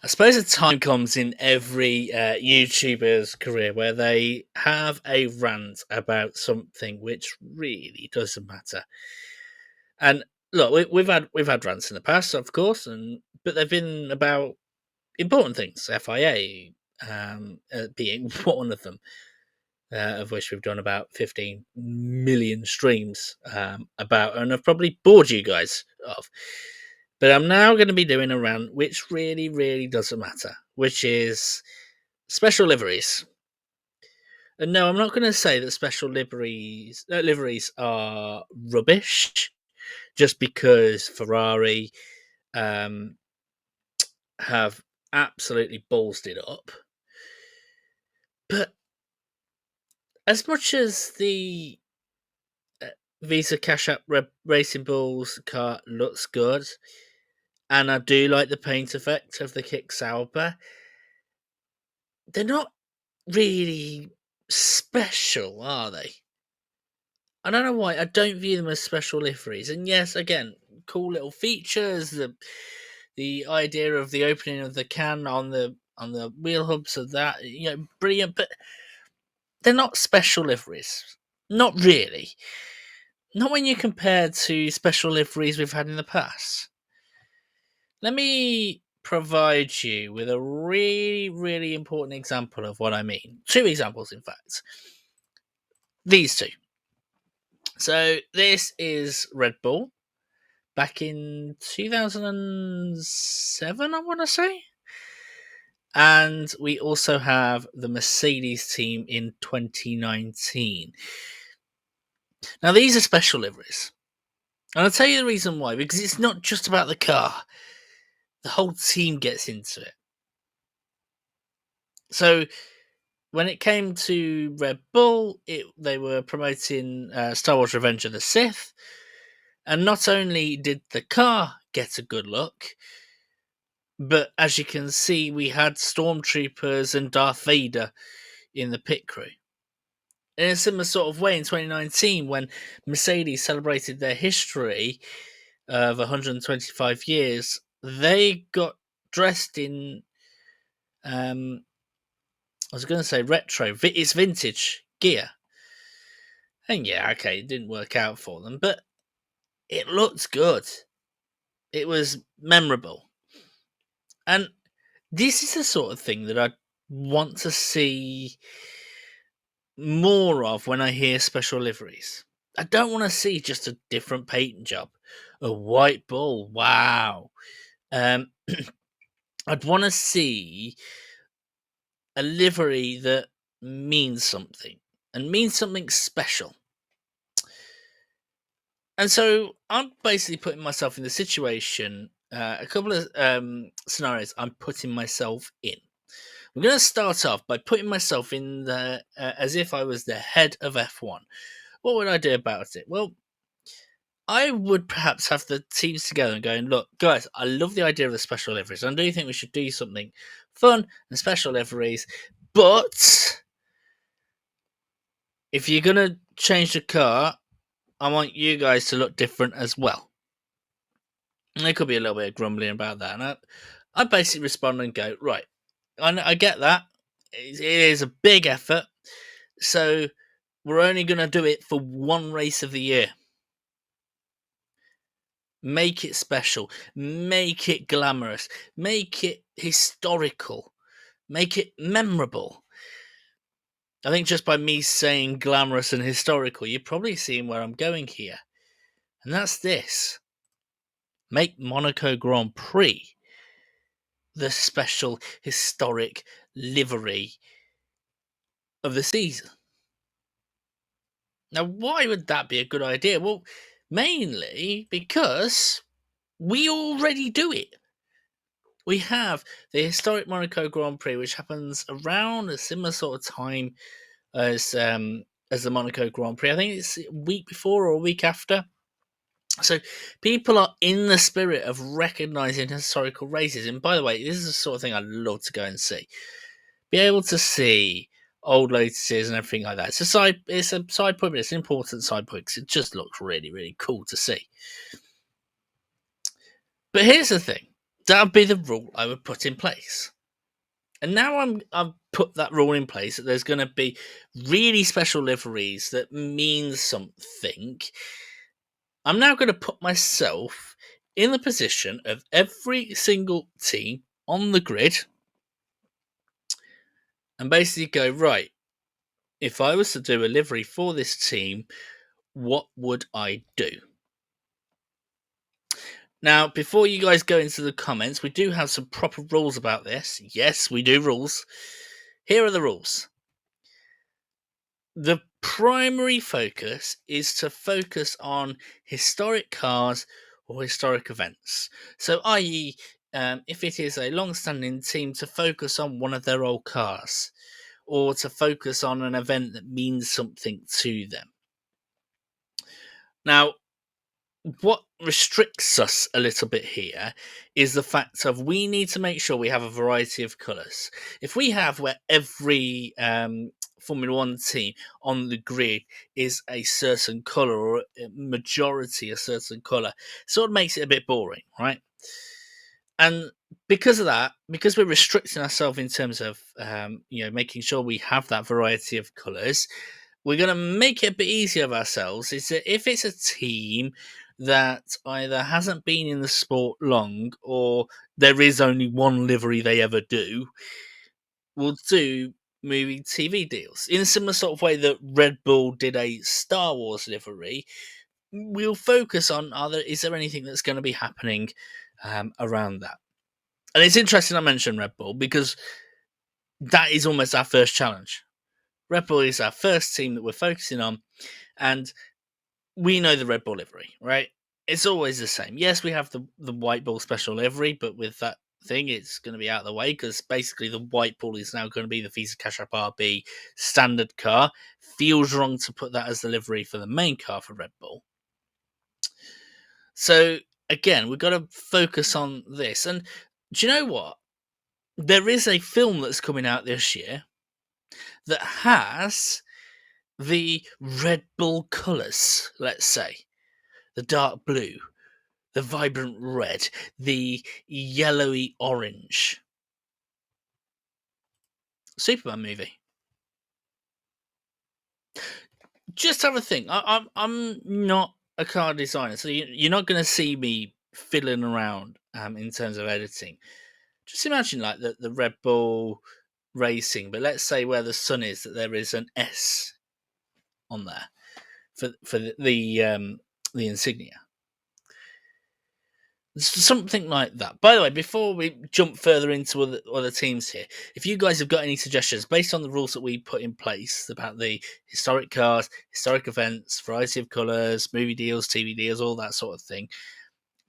I suppose a time comes in every YouTuber's career where they have a rant about something which really doesn't matter. And look, we've had rants in the past, of course, but they've been about important things. FIA being one of them, of which we've done about 15 million streams about, and I've probably bored you guys of. But I'm now going to be doing a rant which really, really doesn't matter, which is special liveries. And no, I'm not going to say that special liveries are rubbish just because Ferrari um, have absolutely ballsed it up. But as much as the Visa Cash App Racing Bulls car looks good, and I do like the paint effect of the Kick Sauber, they're not really special, are they? I don't know why. I don't view them as special liveries. And yes, again, cool little features. The idea of the opening of the can on the wheel hubs of that, brilliant. But they're not special liveries. Not really. Not when you compare to special liveries we've had in the past. Let me provide you with a really, really important example of what I mean. Two examples, in fact. These two. So this is Red Bull back in 2007, I want to say. And we also have the Mercedes team in 2019. Now, these are special liveries. And I'll tell you the reason why, because it's not just about the car, the whole team gets into it. So, when it came to Red Bull, they were promoting Star Wars Revenge of the Sith. And not only did the car get a good look, but as you can see, we had stormtroopers and Darth Vader in the pit crew. In a similar sort of way in 2019, when Mercedes celebrated their history of 125 years, they got dressed in, I was going to say retro, it's vintage gear. And yeah, okay, it didn't work out for them, but it looked good. It was memorable. And this is the sort of thing that I want to see more of when I hear special liveries. I don't want to see just a different paint job. A white bull, wow. Um, I'd want to see a livery that means something and means something special. And so I'm basically putting myself in the situation, a couple of scenarios I'm putting myself in. I'm going to start off by putting myself in the as if I was the head of F1. What would I do about it? Well, I would perhaps have the teams together and going, look, guys, I love the idea of the special liveries. I do think we should do something fun and special liveries, but if you're going to change the car, I want you guys to look different as well. And there could be a little bit of grumbling about that. And I basically respond and go, right, I get that. It is a big effort. So we're only going to do it for one race of the year. Make it special. Make it glamorous. Make it historical. Make it memorable. I think just by me saying glamorous and historical, you're probably seeing where I'm going here. And that's this. Make Monaco Grand Prix the special historic livery of the season. Now, why would that be a good idea? Well, mainly because we already do it. We have the historic Monaco Grand Prix, which happens around a similar sort of time as the Monaco Grand Prix. I think it's a week before or a week after. So people are in the spirit of recognizing historical races. And by the way, this is the sort of thing I'd love to go and see. Be able to see old Lotuses and everything like that. It's a side point, but it's an important side point because it just looks really, really cool to see. But here's the thing. That would be the rule I would put in place. And now I've put that rule in place that there's going to be really special liveries that mean something. I'm now going to put myself in the position of every single team on the grid and basically go, right, if I was to do a livery for this team, what would I do? Now, before you guys go into the comments, we do have some proper rules about this. Yes, we do rules. Here are the rules. The primary focus is to focus on historic cars or historic events. So, i.e., if it is a long standing team, to focus on one of their old cars or to focus on an event that means something to them. Now, what restricts us a little bit here is the fact of we need to make sure we have a variety of colours. If we have where every Formula One team on the grid is a certain colour or a majority a certain colour, sort of makes it a bit boring, right? And because of that, because we're restricting ourselves in terms of making sure we have that variety of colours, we're going to make it a bit easier of ourselves. Is that if it's a team that either hasn't been in the sport long or there is only one livery they ever do, we'll do movie TV deals in a similar sort of way that Red Bull did a Star Wars livery. We'll focus on is there anything that's going to be happening around that. And it's interesting I mentioned Red Bull because that is almost our first challenge. Red Bull is our first team that we're focusing on, and we know the Red Bull livery, right? It's always the same. Yes, we have the White Bull special livery, but with that thing, it's going to be out of the way because basically the White Bull is now going to be the Visa Cash App RB standard car. Feels wrong to put that as the livery for the main car for Red Bull. So again, we've got to focus on this. And do you know what? There is a film that's coming out this year that has the Red Bull colours, let's say. The dark blue, the vibrant red, the yellowy orange. Superman movie. Just have a think. I'm not a car designer, so you're not going to see me fiddling around in terms of editing. Just imagine like the Red Bull racing, but let's say where the sun is, that there is an S on there for the insignia. Something like that. By the way, before we jump further into other teams here, if you guys have got any suggestions based on the rules that we put in place about the historic cars, historic events, variety of colours, movie deals, TV deals, all that sort of thing,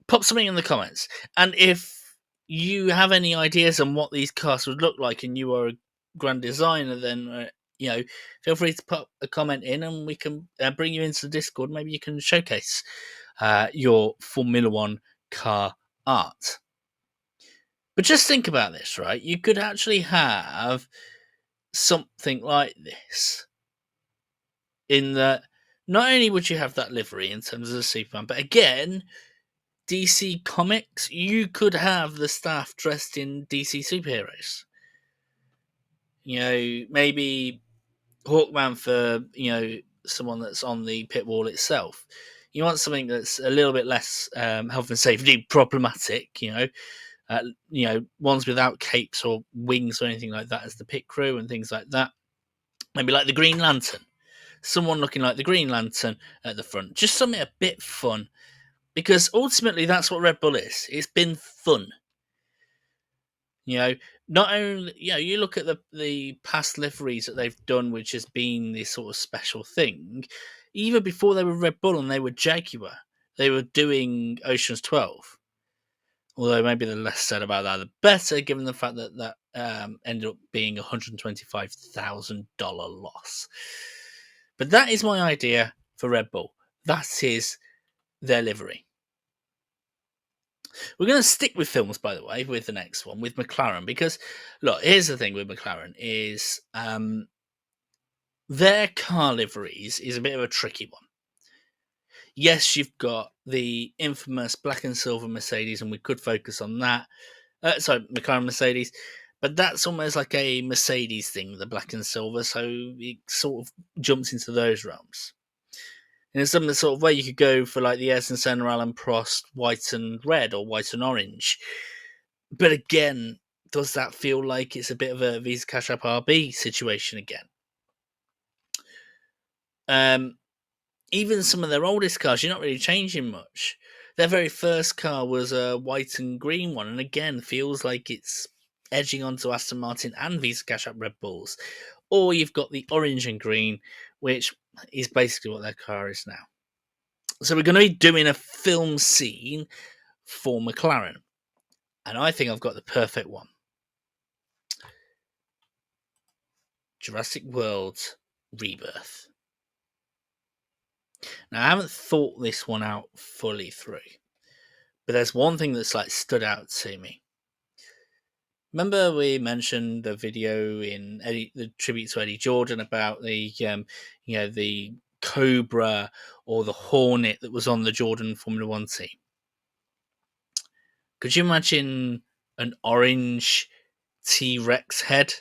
pop something in the comments. And if you have any ideas on what these cars would look like and you are a grand designer, then feel free to put a comment in and we can bring you into the Discord. Maybe you can showcase your Formula One car art. But just think about this, right? You could actually have something like this in that not only would you have that livery in terms of the Superman, but again, DC Comics, you could have the staff dressed in DC superheroes. Maybe Hawkman for, someone that's on the pit wall itself. You want something that's a little bit less health and safety problematic, ones without capes or wings or anything like that as the pit crew and things like that. Maybe like the Green Lantern. Someone looking like the Green Lantern at the front. Just something a bit fun. Because ultimately that's what Red Bull is. It's been fun. Not only, you look at the past liveries that they've done, which has been this sort of special thing. Even before they were Red Bull and they were Jaguar, they were doing Ocean's 12. Although maybe the less said about that, the better, given the fact that ended up being a $125,000 loss. But that is my idea for Red Bull. That is their livery. We're going to stick with films, by the way, with the next one, with McLaren, because, look, here's the thing with McLaren is their car liveries is a bit of a tricky one. Yes, you've got the infamous black and silver Mercedes, and we could focus on that. Sorry, McLaren Mercedes, but that's almost like a Mercedes thing, the black and silver. So it sort of jumps into those realms. And it's some sort of way you could go for like the Ayrton Senna, Alan Prost, white and red or white and orange. But again, does that feel like it's a bit of a Visa Cash App RB situation again? Even some of their oldest cars, you're not really changing much. Their very first car was a white and green one, and again, feels like it's edging onto Aston Martin and Visa Cash App Red Bulls. Or you've got the orange and green, which is basically what their car is now. So we're going to be doing a film scene for McLaren, and I think I've got the perfect one. Jurassic World Rebirth. Now, I haven't thought this one out fully through, but there's one thing that's like stood out to me. Remember we mentioned the video in the tribute to Eddie Jordan about the the Cobra or the Hornet that was on the Jordan Formula One team. Could you imagine an orange T-Rex head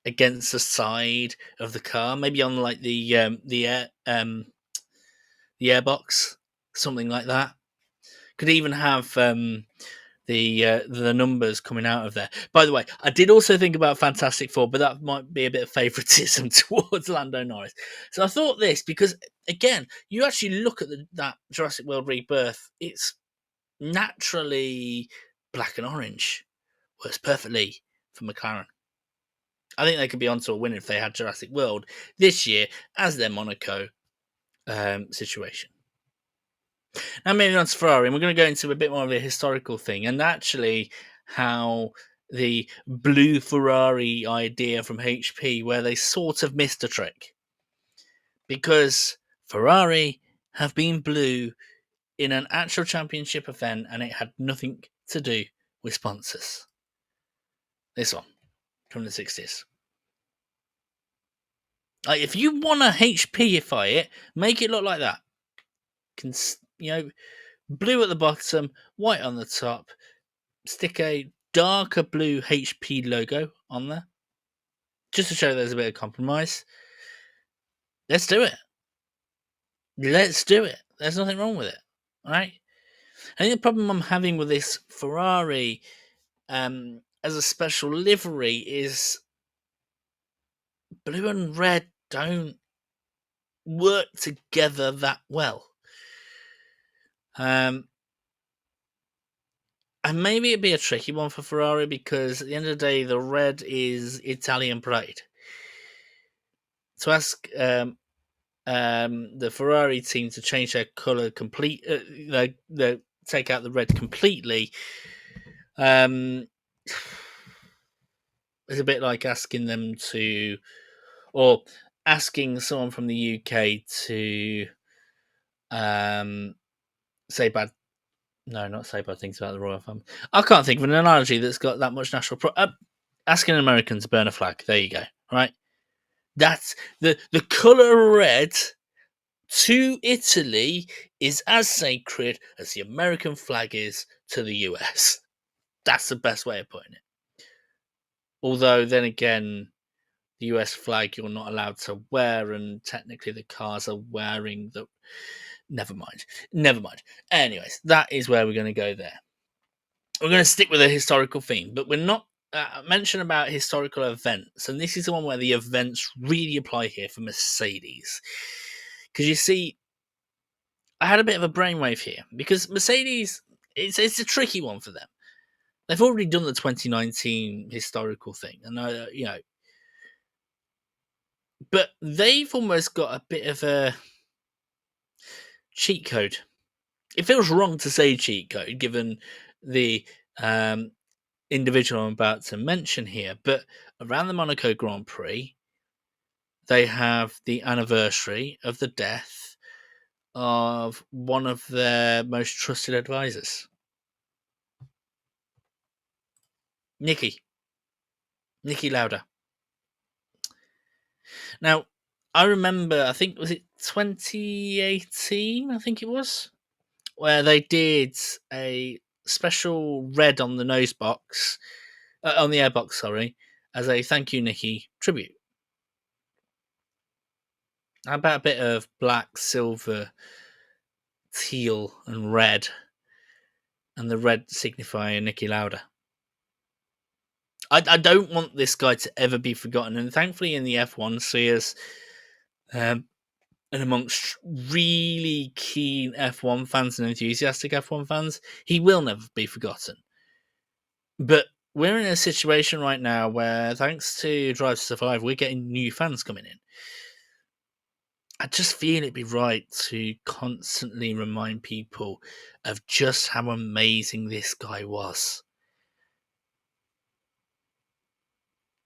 against the side of the car, maybe on like the airbox, something like that? Could even have the numbers coming out of there. By the way, I did also think about Fantastic Four, but that might be a bit of favouritism towards Lando Norris. So I thought this because again, you actually look at that Jurassic World Rebirth, it's naturally black and orange. Works perfectly for McLaren. I think they could be onto a win if they had Jurassic World this year as their Monaco situation. Now, moving on to Ferrari, and we're going to go into a bit more of a historical thing, and actually how the blue Ferrari idea from HP, where they sort of missed a trick. Because Ferrari have been blue in an actual championship event, and it had nothing to do with sponsors. This one from the 60s. Like, if you want to HPify it, make it look like that. Blue at the bottom, white on the top. Stick a darker blue HP logo on there, just to show there's a bit of compromise. Let's do it. Let's do it. There's nothing wrong with it. All right. I think the problem I'm having with this Ferrari as a special livery is blue and red don't work together that well. And maybe it'd be a tricky one for Ferrari because at the end of the day, the red is Italian pride. To ask the Ferrari team to change their colour they take out the red completely. It's a bit like asking them to, or asking someone from the UK to say bad. No, not say bad things about the royal family. I can't think of an analogy that's got that much national. Asking an American to burn a flag. There you go. Right. That's the colour red to Italy is as sacred as the American flag is to the US. That's the best way of putting it. Although, then again, the US flag you're not allowed to wear, and technically the cars are wearing the. Never mind. Anyways, that is where we're going to go there. We're going to stick with a historical theme, but we're not mention about historical events, and this is the one where the events really apply here for Mercedes. Because you see, I had a bit of a brainwave here because Mercedes, it's a tricky one for them. They've already done the 2019 historical thing, and but they've almost got a bit of a cheat code. It feels wrong to say cheat code given the individual I'm about to mention here, but around the Monaco Grand Prix, they have the anniversary of the death of one of their most trusted advisors, Niki Lauda. Now, I remember, I think, was it 2018? I think it was, where they did a special red on the nose box, on the airbox, sorry, as a thank you, Nikki tribute. How about a bit of black, silver, teal, and red, and the red signifying Nicky Lauda? I don't want this guy to ever be forgotten, and thankfully in the F1 spheres, um, and amongst really keen F1 fans and enthusiastic F1 fans, he will never be forgotten. But we're in a situation right now where, thanks to Drive to Survive, we're getting new fans coming in. I just feel it'd be right to constantly remind people of just how amazing this guy was.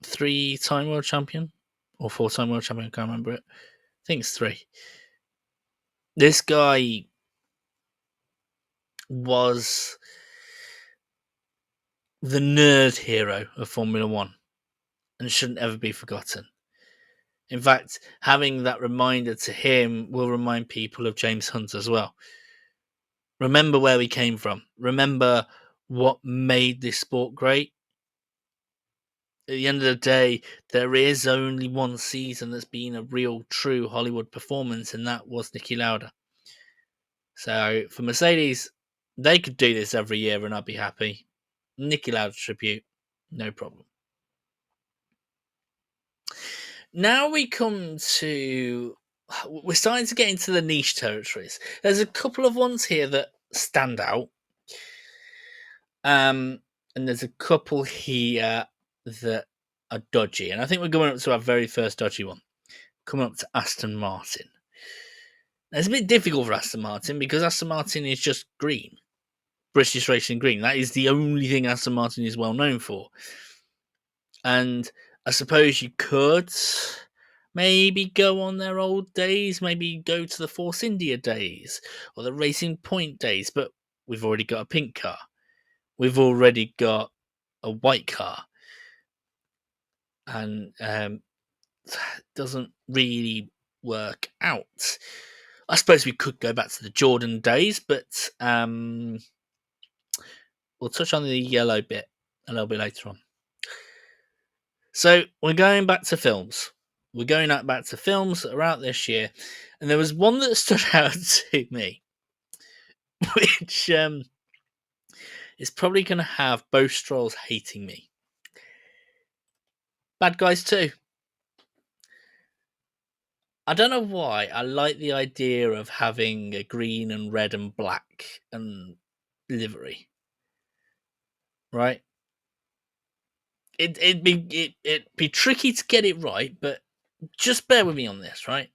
3-time world champion or 4-time world champion, I can't remember it. I think it's 3. This guy was the nerd hero of Formula One and shouldn't ever be forgotten. In fact, having that reminder to him will remind people of James Hunt as well. Remember where we came from. Remember what made this sport great. At the end of the day, there is only one season that's been a real, true Hollywood performance, and that was Niki Lauda. So for Mercedes, they could do this every year and I'd be happy. Niki Lauda tribute, no problem. Now we come to, we're starting to get into the niche territories. There's a couple of ones here that stand out. And there's a couple here that are dodgy. And I think we're going up to our very first dodgy one. Coming up to Aston Martin. Now, it's a bit difficult for Aston Martin because Aston Martin is just green. British Racing Green. That is the only thing Aston Martin is well known for. And I suppose you could maybe go on their old days, maybe go to the Force India days or the Racing Point days, but we've already got a pink car. We've already got a white car. And doesn't really work out. I suppose we could go back to the Jordan days, but we'll touch on the yellow bit a little bit later on. So we're going back to films. We're going back to films that are out this year, and there was one that stood out to me, which is probably going to have both Strolls hating me. Bad Guys 2. I don't know why. I like the idea of having a green and red and black and livery. Right? It'd be tricky to get it right, but just bear with me on this, right?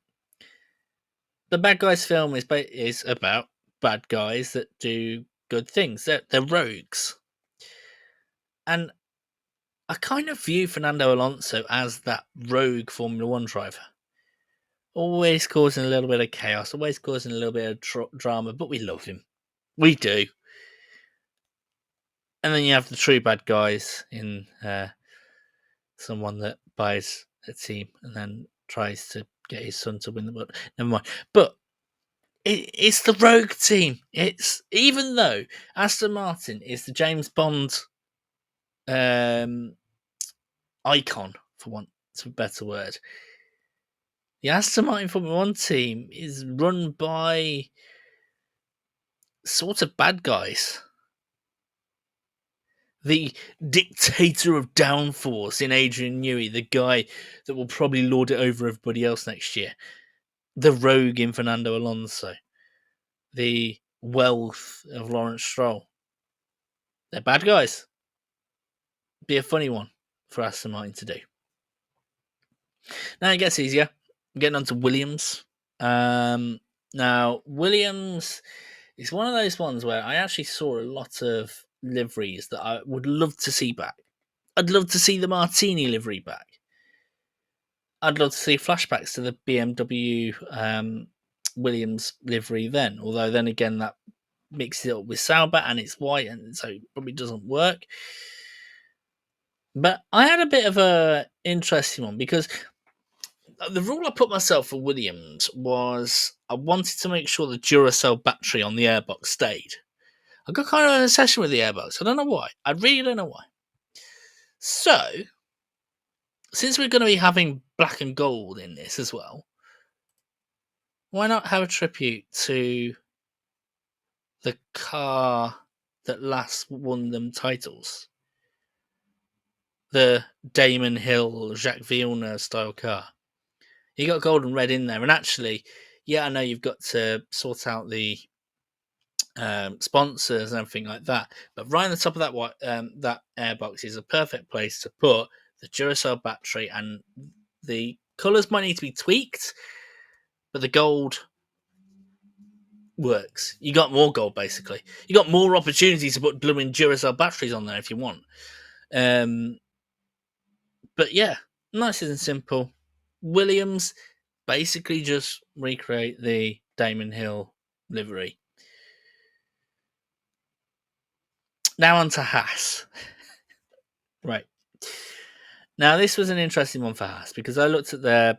The Bad Guys film is about bad guys that do good things. They're rogues. And I kind of view Fernando Alonso as that rogue Formula One driver. Always causing a little bit of chaos, always causing a little bit of drama, but we love him. We do. And then you have the true bad guys in someone that buys a team and then tries to get his son to win the world. Never mind. But it's the rogue team. It's, even though Aston Martin is the James Bond icon, for want of a better word, the Aston Martin Formula One team is run by sort of bad guys. The dictator of downforce in Adrian Newey, the guy that will probably lord it over everybody else next year. The rogue in Fernando Alonso. The wealth of Lawrence Stroll. They're bad guys. Be a funny one for Aston Martin to do. Now it gets easier. I'm getting on to Williams. Now, Williams is one of those ones where I actually saw a lot of liveries that I would love to see back. I'd love to see the Martini livery back. I'd love to see flashbacks to the BMW Williams livery then. Although then again, that mixes it up with Sauber and it's white, and so it probably doesn't work. But I had a bit of a interesting one because the rule I put myself for Williams was I wanted to make sure the Duracell battery on the airbox stayed. I got kind of an obsession with the airbox. I don't know why. I really don't know why. So, since we're going to be having black and gold in this as well, why not have a tribute to the car that last won them titles? The Damon Hill, Jacques Villeneuve style car. You got gold and red in there, and actually, yeah, I know you've got to sort out the sponsors and everything like that, but right on the top of that airbox is a perfect place to put the Duracell battery, and the colours might need to be tweaked, but the gold works. You got more gold, basically. You got more opportunities to put blooming Duracell batteries on there if you want. But yeah, nice and simple. Williams basically just recreate the Damon Hill livery. Now on to Haas. Right. Now, this was an interesting one for Haas because I looked at their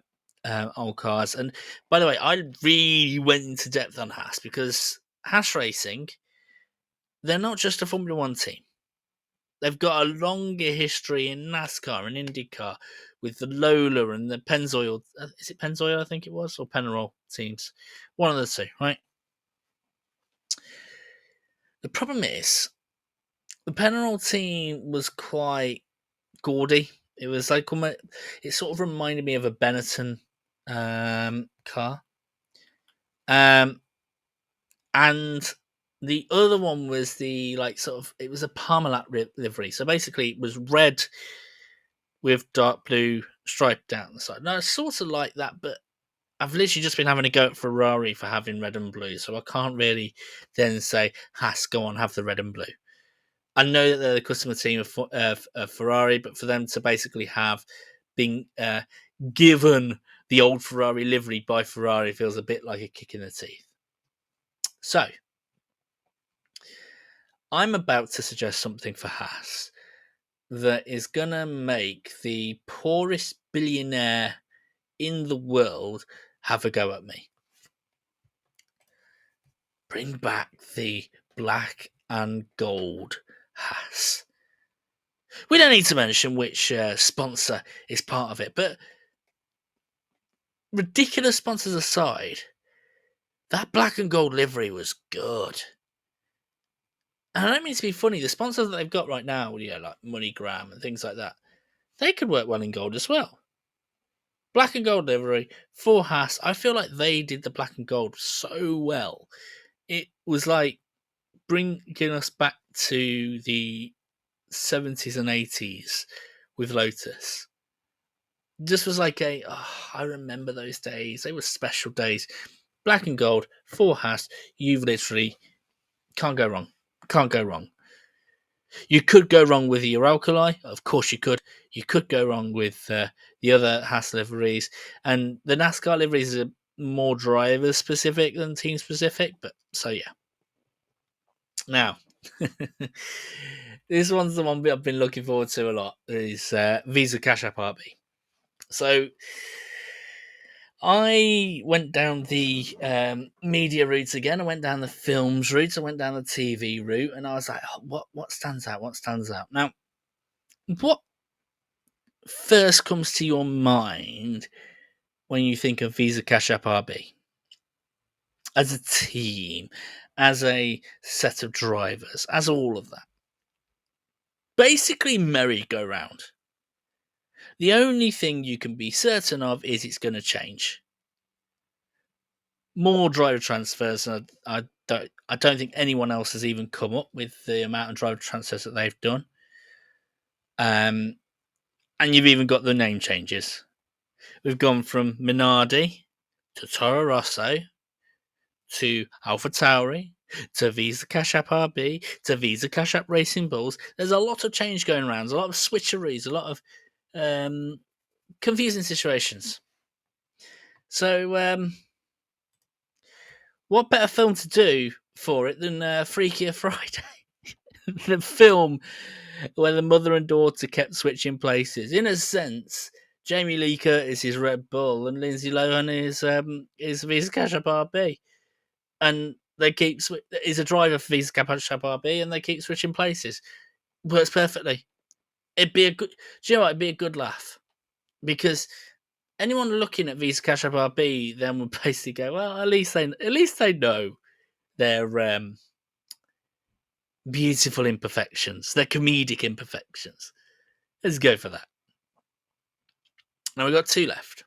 old cars. And by the way, I really went into depth on Haas because Haas Racing, they're not just a Formula One team. They've got a longer history in NASCAR and IndyCar with the Lola and the Pennzoil. Is it Pennzoil, I think it was, or Penarol teams? One of the two, right? The problem is, the Penarol team was quite gaudy. It was like it sort of reminded me of a Benetton car. And the other one was the it was a Parmalat livery. So basically, it was red with dark blue stripe down the side. Now it's sort of like that, but I've literally just been having a go at Ferrari for having red and blue, so I can't really then say, Haas, go on, have the red and blue. I know that they're the customer team of Ferrari, but for them to basically have been given the old Ferrari livery by Ferrari feels a bit like a kick in the teeth. So, I'm about to suggest something for Haas that is going to make the poorest billionaire in the world have a go at me. Bring back the black and gold Haas. We don't need to mention which sponsor is part of it, but ridiculous sponsors aside, that black and gold livery was good. And I don't mean to be funny, the sponsors that they've got right now, like MoneyGram and things like that, they could work well in gold as well. Black and gold livery for Haas, I feel like they did the black and gold so well. It was like bringing us back to the 70s and 80s with Lotus. This was like I remember those days. They were special days. Black and gold for Haas, you've literally can't go wrong. Can't go wrong. You could go wrong with your Alkali, of course you could. You could go wrong with the other Haas liveries, and the NASCAR liveries are more driver specific than team specific. But so yeah. Now, this one's the one I've been looking forward to a lot. Is Visa Cash App RB. So I went down the media route again. I went down the films route. I went down the TV route, and I was like, what stands out? What stands out? Now, what first comes to your mind when you think of Visa Cash App RB? As a team, as a set of drivers, as all of that. Basically, merry-go-round. The only thing you can be certain of is it's going to change. More driver transfers, and I don't think anyone else has even come up with the amount of driver transfers that they've done. And you've even got the name changes. We've gone from Minardi to Toro Rosso to AlphaTauri to Visa Cash App RB to Visa Cash App Racing Bulls. There's a lot of change going around. There's a lot of switcheries, a lot of confusing situations. So, what better film to do for it than Freakier Friday? The film where the mother and daughter kept switching places. In a sense, Jamie Lee Curtis is Red Bull, and Lindsay Lohan is Visa Cash App RB, and they keep is a driver for Visa Cash App RB, and they keep switching places. Works perfectly. It'd be a good. Do you know what? It'd be a good laugh because anyone looking at Visa Cash App RB then would basically go, well, at least they know their beautiful imperfections, their comedic imperfections. Let's go for that. Now we've got two left.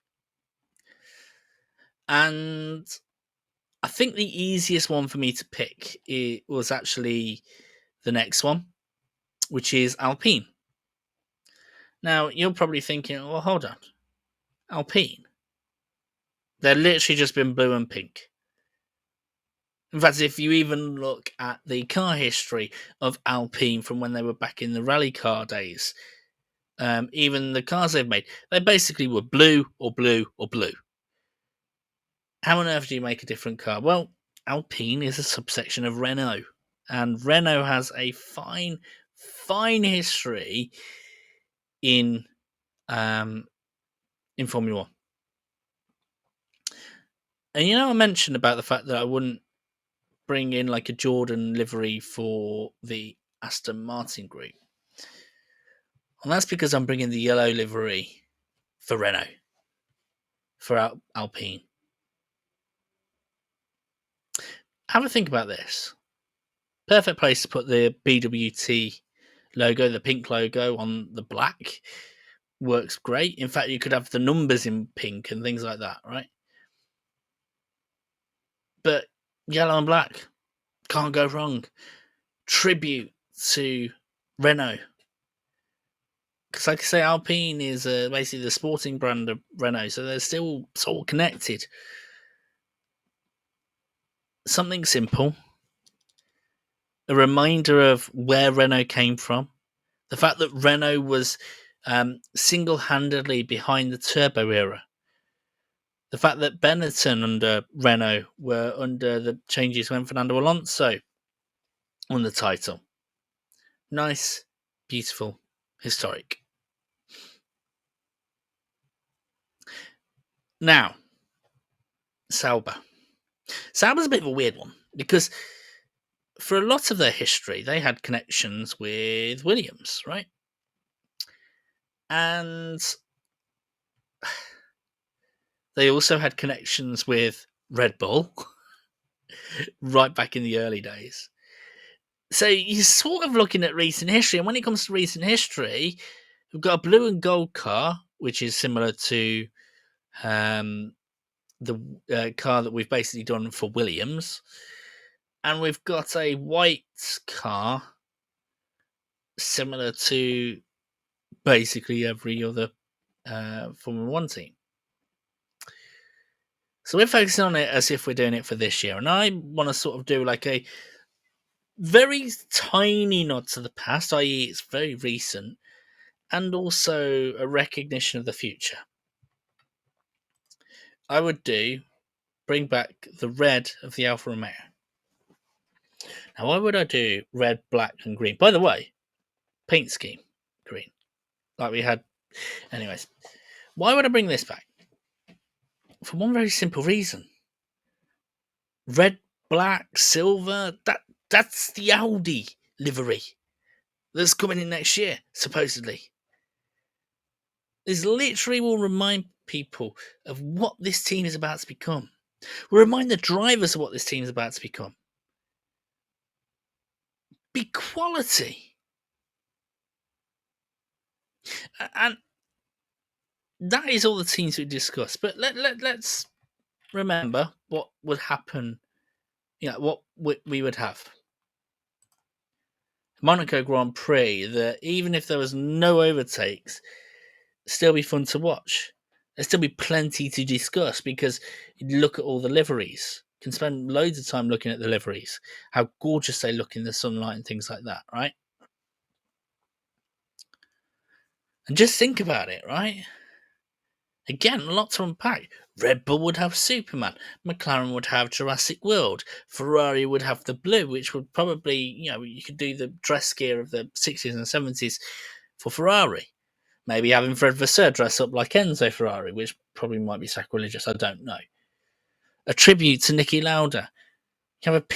And I think the easiest one for me to pick was actually the next one, which is Alpine. Now, you're probably thinking, well, hold on. Alpine? They've literally just been blue and pink. In fact, if you even look at the car history of Alpine from when they were back in the rally car days, even the cars they've made, they basically were blue or blue or blue. How on earth do you make a different car? Well, Alpine is a subsection of Renault, and Renault has a fine history in Formula One. And I mentioned about the fact that I wouldn't bring in like a Jordan livery for the Aston Martin group, and that's because I'm bringing the yellow livery for Renault, for Alpine. Have a think about this. Perfect place to put the BWT logo, the pink logo on the black. Works great. In fact, you could have the numbers in pink and things like that, right? But yellow and black, can't go wrong. Tribute to Renault. Because, like I say, Alpine is basically the sporting brand of Renault, so they're still sort of connected. Something simple. A reminder of where Renault came from. The fact that Renault was single-handedly behind the turbo era. The fact that Benetton under Renault were under the changes when Fernando Alonso won the title. Nice, beautiful, historic. Now, Sauber. Sauber's a bit of a weird one because for a lot of their history, they had connections with Williams, right? And they also had connections with Red Bull right back in the early days. So you're sort of looking at recent history. And when it comes to recent history, we've got a blue and gold car, which is similar to the car that we've basically done for Williams. And we've got a white car similar to basically every other Formula One team. So we're focusing on it as if we're doing it for this year. And I want to sort of do like a very tiny nod to the past, i.e. it's very recent, and also a recognition of the future. I would bring back the red of the Alfa Romeo. Now, why would I do red, black, and green? By the way, paint scheme, green. Like we had. Anyways, why would I bring this back? For one very simple reason. Red, black, silver, that's the Audi livery that's coming in next year, supposedly. This literally will remind people of what this team is about to become. Will remind the drivers of what this team is about to become. Be quality. And that is all the teams we discussed. But let's remember what would happen, what we would have. Monaco Grand Prix, that even if there was no overtakes, still be fun to watch. There'll still be plenty to discuss because you look at all the liveries. You can spend loads of time looking at the liveries, how gorgeous they look in the sunlight and things like that, right? And just think about it, right? Again, a lot to unpack. Red Bull would have Superman. McLaren would have Jurassic World. Ferrari would have the blue, which would probably, you could do the dress gear of the 60s and 70s for Ferrari. Maybe having Fred Vasseur dress up like Enzo Ferrari, which probably might be sacrilegious. I don't know. A tribute to Nicky Lauda. You have a